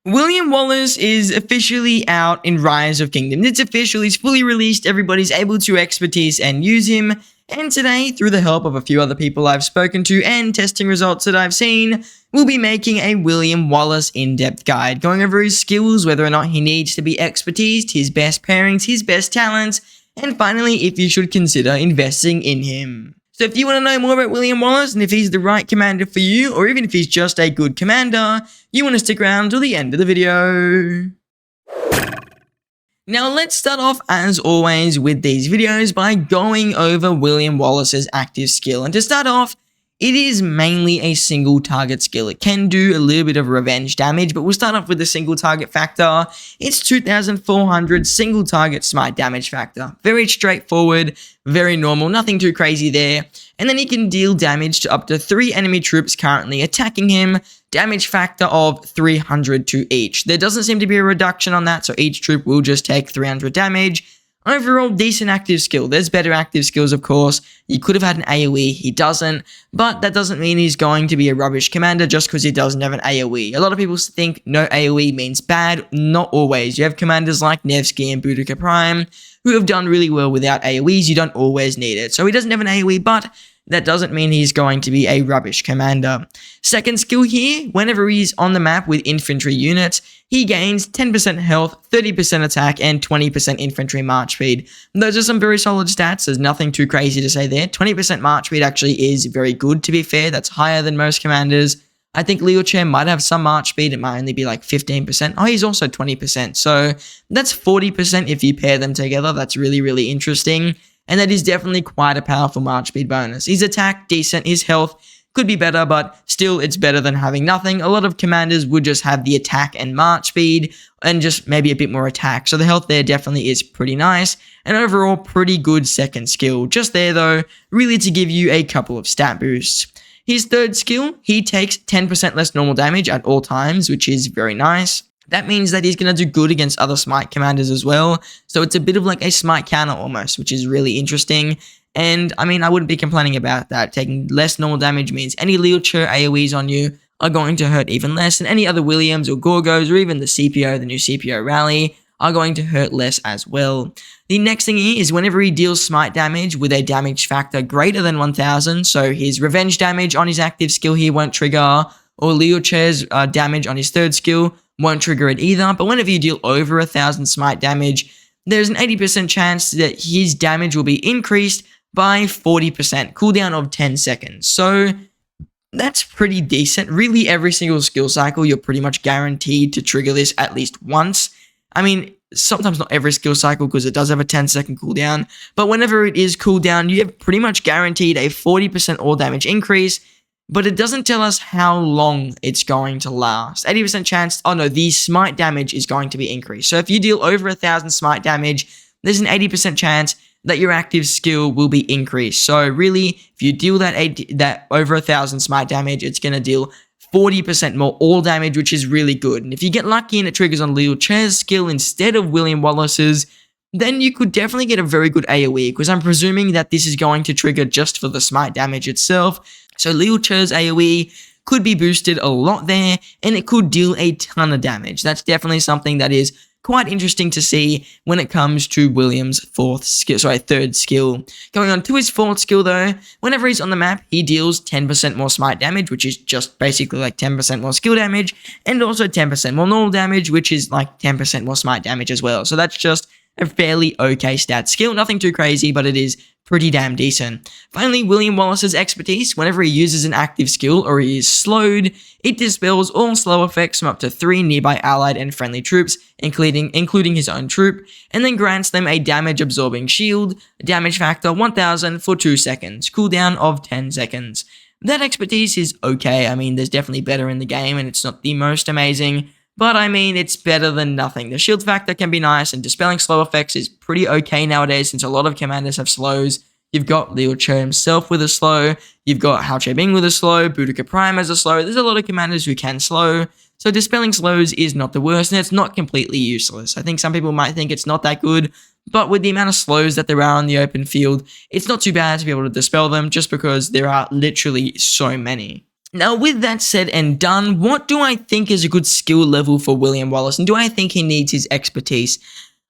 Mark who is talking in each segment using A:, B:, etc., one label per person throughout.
A: William Wallace is officially out in Rise of Kingdoms. It's official, he's fully released, everybody's able to expertise and use him. And today, through the help of a few other people I've spoken to and testing results that I've seen, we'll be making a William Wallace in-depth guide, going over his skills, whether or not he needs to be expertised, his best pairings, his best talents, and finally, if you should consider investing in him. So if you want to know more about William Wallace and if he's the right commander for you, or even if he's just a good commander, you want to stick around till the end of the video. Now let's start off as always with these videos by going over William Wallace's active skill. And to start off, it is mainly a single target skill. It can do a little bit of revenge damage, but we'll start off with the single target factor. It's 2,400 single target smite damage factor. Very straightforward, very normal, nothing too crazy there. And then he can deal damage to up to 3 enemy troops currently attacking him, damage factor of 300 to each. There doesn't seem to be a reduction on that, so each troop will just take 300 damage. Overall, decent active skill. There's better active skills, of course. He could have had an AoE, he doesn't, but that doesn't mean he's going to be a rubbish commander just because he doesn't have an AoE. A lot of people think no AoE means bad. Not always. You have commanders like Nevsky and Boudica Prime who have done really well without AoEs. You don't always need it. So he doesn't have an AoE, but that doesn't mean he's going to be a rubbish commander. Second skill here, whenever he's on the map with infantry units, he gains 10% health, 30% attack, and 20% infantry march speed. Those are some very solid stats. There's nothing too crazy to say there. 20% march speed actually is very good, to be fair. That's higher than most commanders. I think Liuche might have some march speed. It might only be like 15%. Oh, he's also 20%. So that's 40% if you pair them together. That's really, really interesting. And that is definitely quite a powerful march speed bonus. His attack, decent. His health could be better, but still it's better than having nothing. A lot of commanders would just have the attack and march speed and just maybe a bit more attack. So the health there definitely is pretty nice. And overall, pretty good second skill. Just there though, really to give you a couple of stat boosts. His third skill, he takes 10% less normal damage at all times, which is very nice. That means that he's going to do good against other smite commanders as well. So it's a bit of like a smite counter almost, which is really interesting. And I mean, I wouldn't be complaining about that. Taking less normal damage means any Liuche AoEs on you are going to hurt even less, and any other Williams or Gorgos or even the CPO, the new CPO rally, are going to hurt less as well. The next thing here is whenever he deals smite damage with a damage factor greater than 1000, so his revenge damage on his active skill here won't trigger, or Liuche's damage on his third skill won't trigger it either, but whenever you deal over 1000 smite damage, there's an 80% chance that his damage will be increased by 40%, cooldown of 10 seconds. So that's pretty decent. Really, every single skill cycle, you're pretty much guaranteed to trigger this at least once. I mean, sometimes not every skill cycle because it does have a 10-second cooldown, but whenever it is cooldown, you have pretty much guaranteed a 40% all damage increase, but it doesn't tell us how long it's going to last. 80% chance, oh no, the smite damage is going to be increased. So if you deal over 1000 smite damage, there's an 80% chance that your active skill will be increased. So really, if you deal that over 1000 smite damage, it's going to deal 40% more all damage, which is really good. And if you get lucky and it triggers on Liuche's skill instead of William Wallace's, then you could definitely get a very good AoE, because I'm presuming that this is going to trigger just for the smite damage itself. So Liuche's AoE could be boosted a lot there, and it could deal a ton of damage. That's definitely something that is quite interesting to see when it comes to William's third skill. Going on to his fourth skill though, whenever he's on the map, he deals 10% more smite damage, which is just basically like 10% more skill damage, and also 10% more normal damage, which is like 10% more smite damage as well. So that's just a fairly okay stat skill. Nothing too crazy, but it is pretty damn decent. Finally, William Wallace's expertise. Whenever he uses an active skill or he is slowed, it dispels all slow effects from up to 3 nearby allied and friendly troops, including his own troop, and then grants them a damage absorbing shield, damage factor 1000 for 2 seconds, cooldown of 10 seconds. That expertise is okay. I mean, there's definitely better in the game, and it's not the most amazing, but I mean, it's better than nothing. The shield factor can be nice, and dispelling slow effects is pretty okay nowadays since a lot of commanders have slows. You've got Liuche himself with a slow, you've got Hao Bing with a slow, Boudica Prime has a slow. There's a lot of commanders who can slow, so dispelling slows is not the worst, and it's not completely useless. I think some people might think it's not that good, but with the amount of slows that there are on the open field, it's not too bad to be able to dispel them just because there are literally so many. Now, with that said and done, what do I think is a good skill level for William Wallace, and do I think he needs his expertise?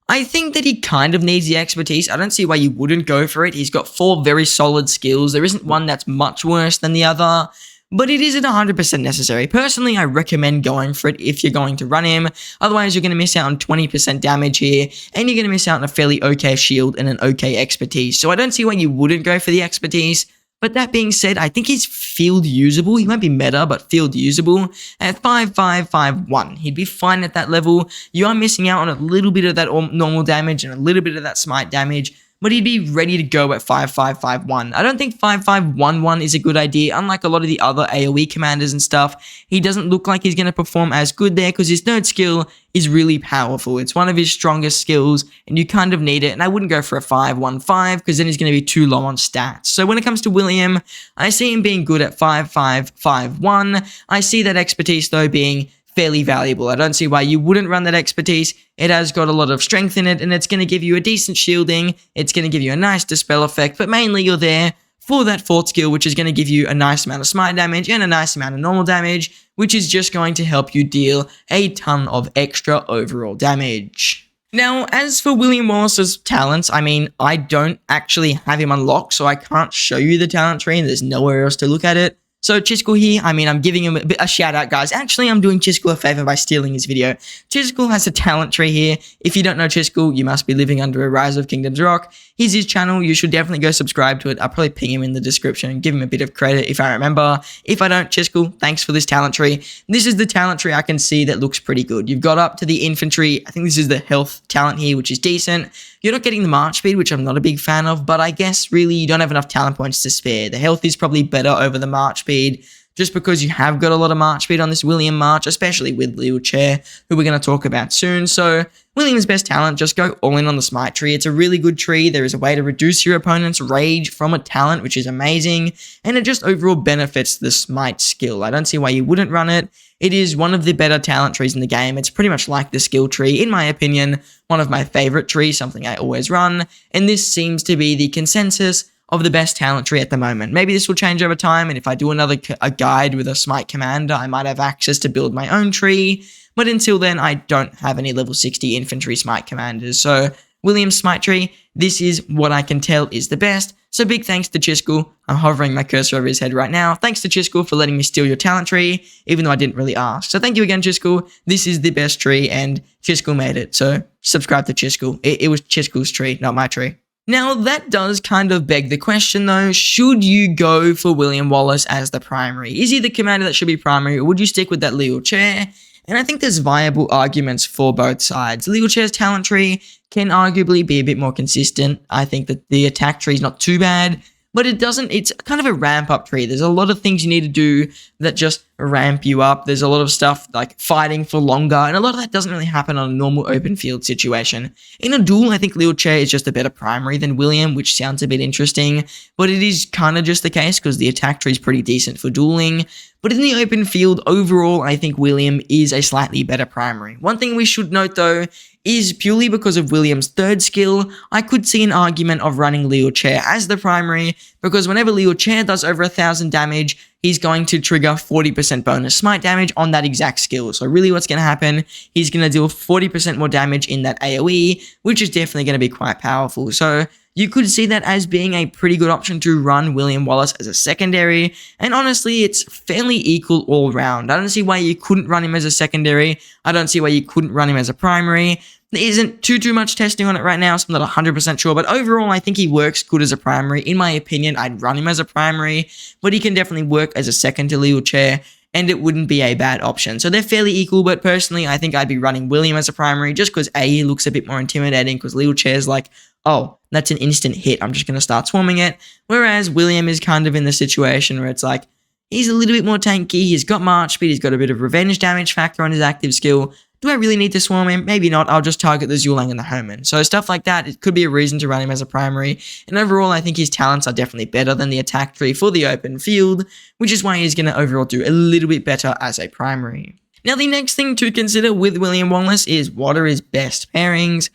A: I think that he kind of needs the expertise. I don't see why you wouldn't go for it. He's got 4 very solid skills. There isn't one that's much worse than the other, but it isn't 100% necessary. Personally, I recommend going for it if you're going to run him. Otherwise, you're going to miss out on 20% damage here, and you're going to miss out on a fairly okay shield and an okay expertise. So I don't see why you wouldn't go for the expertise. But that being said, I think he's field usable. He won't be meta, but field usable at 5.551. He'd be fine at that level. You are missing out on a little bit of that normal damage and a little bit of that smite damage, but he'd be ready to go at 5.551. I don't think 5.511 is a good idea. Unlike a lot of the other AoE commanders and stuff, he doesn't look like he's going to perform as good there because his third skill is really powerful. It's one of his strongest skills, and you kind of need it. And I wouldn't go for a 5.15 because then he's going to be too low on stats. So when it comes to William, I see him being good at 5.551. I see that expertise, though, being fairly valuable. I don't see why you wouldn't run that expertise. It has got a lot of strength in it, and it's going to give you a decent shielding. It's going to give you a nice dispel effect, but mainly you're there for that 4th skill, which is going to give you a nice amount of smite damage and a nice amount of normal damage, which is just going to help you deal a ton of extra overall damage. Now, as for William Wallace's talents, I mean, I don't actually have him unlocked, so I can't show you the talent tree, and there's nowhere else to look at it. So Chisgule here, I mean, I'm giving him a shout out, guys. Actually, I'm doing Chisgule a favor by stealing his video. Chisgule has a talent tree here. If you don't know Chisgule, you must be living under a Rise of Kingdoms rock. Here's his channel. You should definitely go subscribe to it. I'll probably ping him in the description and give him a bit of credit if I remember. If I don't, Chisgule, thanks for this talent tree. This is the talent tree I can see that looks pretty good. You've got up to the infantry. I think this is the health talent here, which is decent. You're not getting the march speed, which I'm not a big fan of, but I guess really you don't have enough talent points to spare. The health is probably better over the march speed, just because you have got a lot of march speed on this William March, especially with Leo Chair, who we're going to talk about soon. So William's best talent, just go all in on the smite tree. It's a really good tree. There is a way to reduce your opponent's rage from a talent, which is amazing, and it just overall benefits the smite skill. I don't see why you wouldn't run it. It is one of the better talent trees in the game. It's pretty much like the skill tree, in my opinion, one of my favorite trees, something I always run, and this seems to be the consensus of the best talent tree at the moment. Maybe this will change over time, and if I do a guide with a smite commander, I might have access to build my own tree, but until then, I don't have any level 60 infantry smite commanders. So William's smite tree, this is what I can tell is the best. So big thanks to Chisgule. I'm hovering my cursor over his head right now. Thanks to Chisgule for letting me steal your talent tree, even though I didn't really ask. So thank you again, Chisgule. This is the best tree, and Chisgule made it. So subscribe to Chisgule. It was Chisgule's tree, not my tree. Now, that does kind of beg the question, though. Should you go for William Wallace as the primary? Is he the commander that should be primary, or would you stick with that Leo Chair? And I think there's viable arguments for both sides. Leo Chair's talent tree can arguably be a bit more consistent. I think that the attack tree is not too bad, but it's kind of a ramp up tree. There's a lot of things you need to do that just ramp you up. There's a lot of stuff like fighting for longer, and a lot of that doesn't really happen on a normal open field situation. In a duel, I think Leo Chair is just a better primary than William, which sounds a bit interesting, but it is kind of just the case because the attack tree is pretty decent for dueling. But in the open field, overall, I think William is a slightly better primary. One thing we should note, though, is purely because of William's third skill, I could see an argument of running Leo Chair as the primary, because whenever Leo Chair does over 1,000 damage, he's going to trigger 40% bonus smite damage on that exact skill. So really what's going to happen, he's going to deal 40% more damage in that AoE, which is definitely going to be quite powerful. So you could see that as being a pretty good option to run William Wallace as a secondary, and honestly, it's fairly equal all round. I don't see why you couldn't run him as a secondary. I don't see why you couldn't run him as a primary. There isn't too much testing on it right now, so I'm not 100% sure, but overall, I think he works good as a primary. In my opinion, I'd run him as a primary, but he can definitely work as a second to Leo Chair, and it wouldn't be a bad option. So they're fairly equal, but personally, I think I'd be running William as a primary just because A, he looks a bit more intimidating because Leo Chair's like, oh, that's an instant hit, I'm just going to start swarming it. Whereas William is kind of in the situation where it's like, he's a little bit more tanky, he's got march speed, he's got a bit of revenge damage factor on his active skill. Do I really need to swarm him? Maybe not, I'll just target the Zulang and the Homan. So stuff like that, it could be a reason to run him as a primary. And overall, I think his talents are definitely better than the attack tree for the open field, which is why he's going to overall do a little bit better as a primary. Now, the next thing to consider with William Wallace is what are his best pairings.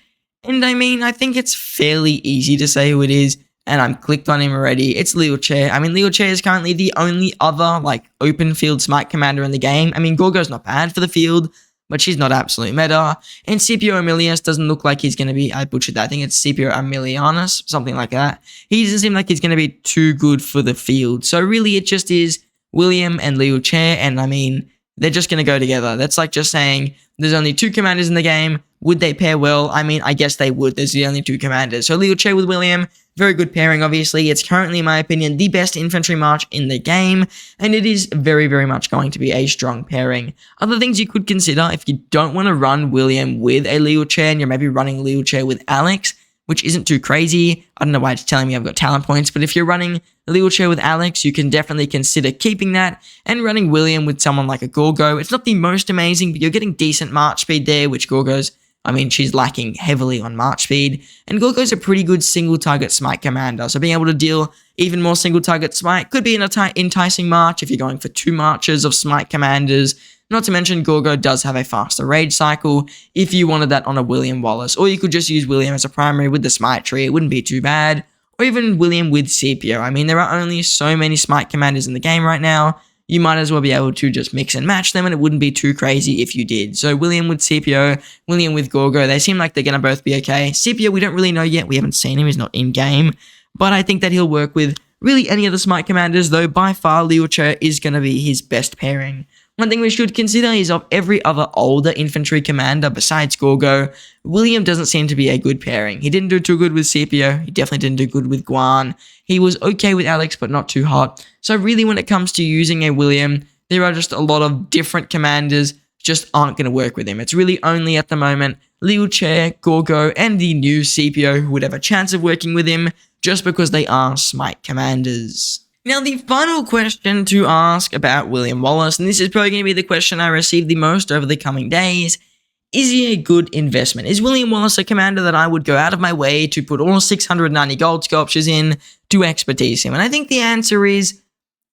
A: And I mean, I think it's fairly easy to say who it is, and I'm clicked on him already. It's Liu Che. I mean, Liu Che is currently the only other, like, open field smite commander in the game. I mean, Gorgo's not bad for the field, but she's not absolute meta. And Scipio Emilius doesn't look like he's going to be, I butchered that, I think it's Scipio Emilianus, something like that. He doesn't seem like he's going to be too good for the field. So really, it just is William and Liu Che, and I mean, they're just going to go together. That's like just saying there's only 2 commanders in the game. Would they pair well? I mean, I guess they would. There's the only 2 commanders. So Liu Che with William, very good pairing, obviously. It's currently, in my opinion, the best infantry march in the game, and it is very, very much going to be a strong pairing. Other things you could consider, if you don't want to run William with a Liu Che, and you're maybe running Liu Che with Alex, which isn't too crazy. I don't know why it's telling me I've got talent points, but if you're running Liu Che with Alex, you can definitely consider keeping that and running William with someone like a Gorgo. It's not the most amazing, but you're getting decent march speed there, which Gorgo's, I mean, she's lacking heavily on march speed, and Gorgo's a pretty good single-target smite commander, so being able to deal even more single-target smite could be an enticing march if you're going for 2 marches of smite commanders. Not to mention, Gorgo does have a faster rage cycle if you wanted that on a William Wallace, or you could just use William as a primary with the smite tree, it wouldn't be too bad, or even William with Scipio. I mean, there are only so many smite commanders in the game right now, you might as well be able to just mix and match them, and it wouldn't be too crazy if you did. So William with Scipio, William with Gorgo, they seem like they're going to both be okay. Scipio, we don't really know yet, we haven't seen him, he's not in-game, but I think that he'll work with really any of the smite commanders, though by far Liu Che is going to be his best pairing. One thing we should consider is of every other older infantry commander besides Gorgo, William doesn't seem to be a good pairing. He didn't do too good with Scipio, he definitely didn't do good with Guan, he was okay with Alex but not too hot. So really when it comes to using a William, there are just a lot of different commanders just aren't going to work with him. It's really only at the moment Liu Che, Gorgo, and the new Scipio who would have a chance of working with him just because they are smite commanders. Now, the final question to ask about William Wallace, and this is probably going to be the question I receive the most over the coming days, is he a good investment? Is William Wallace a commander that I would go out of my way to put all 690 gold sculptures in to expertise him? And I think the answer is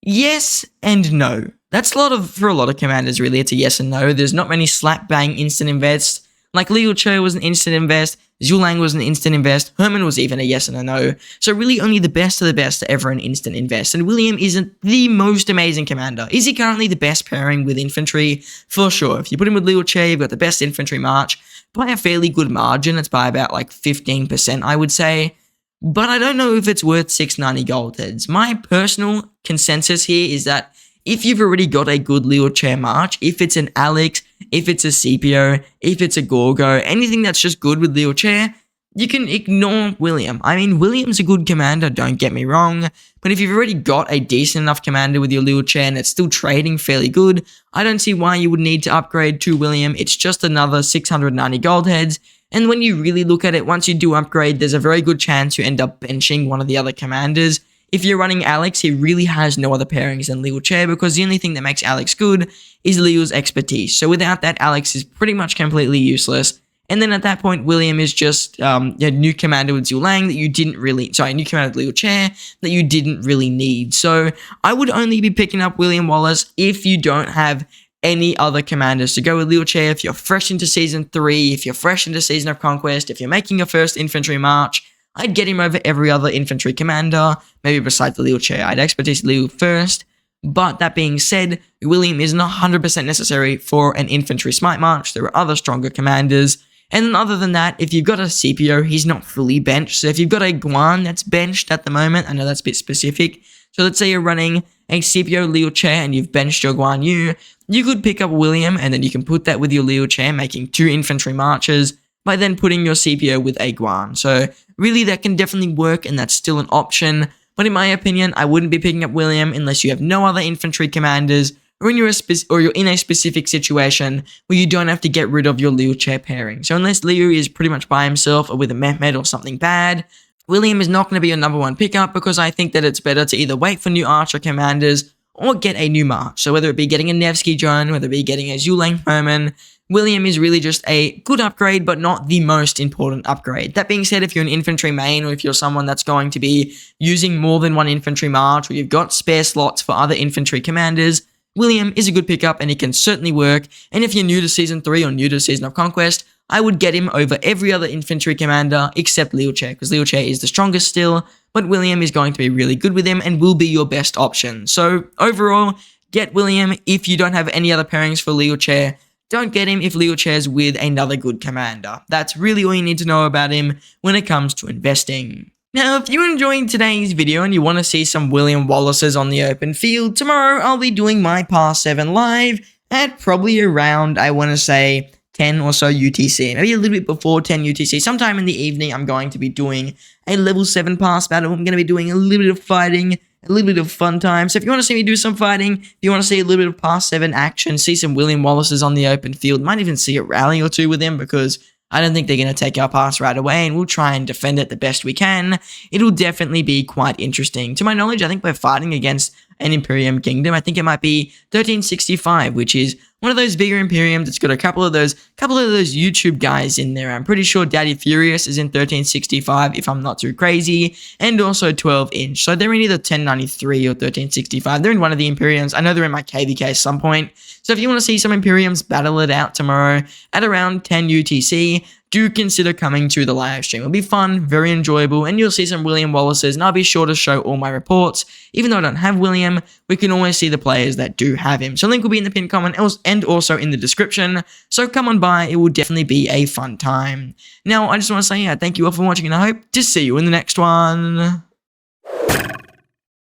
A: yes and no. That's for a lot of commanders, really. It's a yes and no. There's not many slap bang instant invests. Like Liu Che was an instant invest, Zhulang was an instant invest, Herman was even a yes and a no. So really only the best of the best are ever an instant invest, and William isn't the most amazing commander. Is he currently the best pairing with infantry? For sure. If you put him with Liu Che, you've got the best infantry march by a fairly good margin. It's by about like 15%, I would say. But I don't know if it's worth 690 gold heads. My personal consensus here is that if you've already got a good Liu Che march, if it's an Alex, if it's a Scipio, if it's a Gorgo, anything that's just good with Liu Che, you can ignore William. I mean, William's a good commander, don't get me wrong, but if you've already got a decent enough commander with your Liu Che and it's still trading fairly good, I don't see why you would need to upgrade to William. It's just another 690 gold heads, and when you really look at it, once you do upgrade, there's a very good chance you end up benching one of the other commanders. If you're running Alex, he really has no other pairings than Liu Che because the only thing that makes Alex good is Liu's expertise. So without that, Alex is pretty much completely useless. And then at that point, William is just a new commander with Zhulang that you didn't really, new commander with Liu Che that you didn't really need. So I would only be picking up William Wallace if you don't have any other commanders to go with Liu Che. If you're fresh into Season 3, if you're fresh into Season of Conquest, if you're making your first infantry march, I'd get him over every other infantry commander, maybe besides the Liu Che. I'd expertise Liu first, but that being said, William isn't 100% necessary for an infantry smite march. There are other stronger commanders, and then other than that, if you've got a Scipio, he's not fully benched. So if you've got a Guan that's benched at the moment, I know that's a bit specific, so let's say you're running a Scipio Liu Che and you've benched your Guan Yu, you could pick up William and then you can put that with your Liu Che, making 2 infantry marches, by then putting your Scipio with a Guan. So really that can definitely work and that's still an option, but in my opinion, I wouldn't be picking up William unless you have no other infantry commanders or you're in a specific situation where you don't have to get rid of your Liu Che pairing. So unless Liu is pretty much by himself or with a Mehmet or something bad, William is not going to be your number 1 pickup because I think that it's better to either wait for new archer commanders or get a new march. So whether it be getting a Nevsky John, whether it be getting a Zhulang Herman, William is really just a good upgrade, but not the most important upgrade. That being said, if you're an infantry main, or if you're someone that's going to be using more than 1 infantry march, or you've got spare slots for other infantry commanders, William is a good pickup and it can certainly work. And if you're new to Season 3 or new to Season of Conquest, I would get him over every other infantry commander except Liuche, because Liuche is the strongest still, but William is going to be really good with him and will be your best option. So overall, get William if you don't have any other pairings for Liuche. Don't get him if Liuche is with another good commander. That's really all you need to know about him when it comes to investing. Now, if you're enjoying today's video and you want to see some William Wallaces on the open field, tomorrow I'll be doing my Pass 7 live at probably around, I want to say, 10 or so UTC, maybe a little bit before 10 UTC. Sometime in the evening, I'm going to be doing a level 7 pass battle. I'm going to be doing a little bit of fighting, a little bit of fun time. So if you want to see me do some fighting, if you want to see a little bit of Pass 7 action, see some William Wallaces on the open field, might even see a rally or two with him because I don't think they're going to take our pass right away, and we'll try and defend it the best we can. It'll definitely be quite interesting. To my knowledge, I think we're fighting against an Imperium Kingdom. I think it might be 1365, which is one of those bigger Imperiums. It's got a couple of those YouTube guys in there. I'm pretty sure Daddy Furious is in 1365, if I'm not too crazy, and also 12-inch. So they're in either 1093 or 1365. They're in one of the Imperiums. I know they're in my KVK at some point. So if you want to see some Imperiums battle it out tomorrow at around 10 UTC, do consider coming to the live stream. It'll be fun, very enjoyable, and you'll see some William Wallaces, and I'll be sure to show all my reports. Even though I don't have William, we can always see the players that do have him. So link will be in the pinned comment and also in the description. So come on by, it will definitely be a fun time. Now, I just want to say thank you all for watching, and I hope to see you in the next one.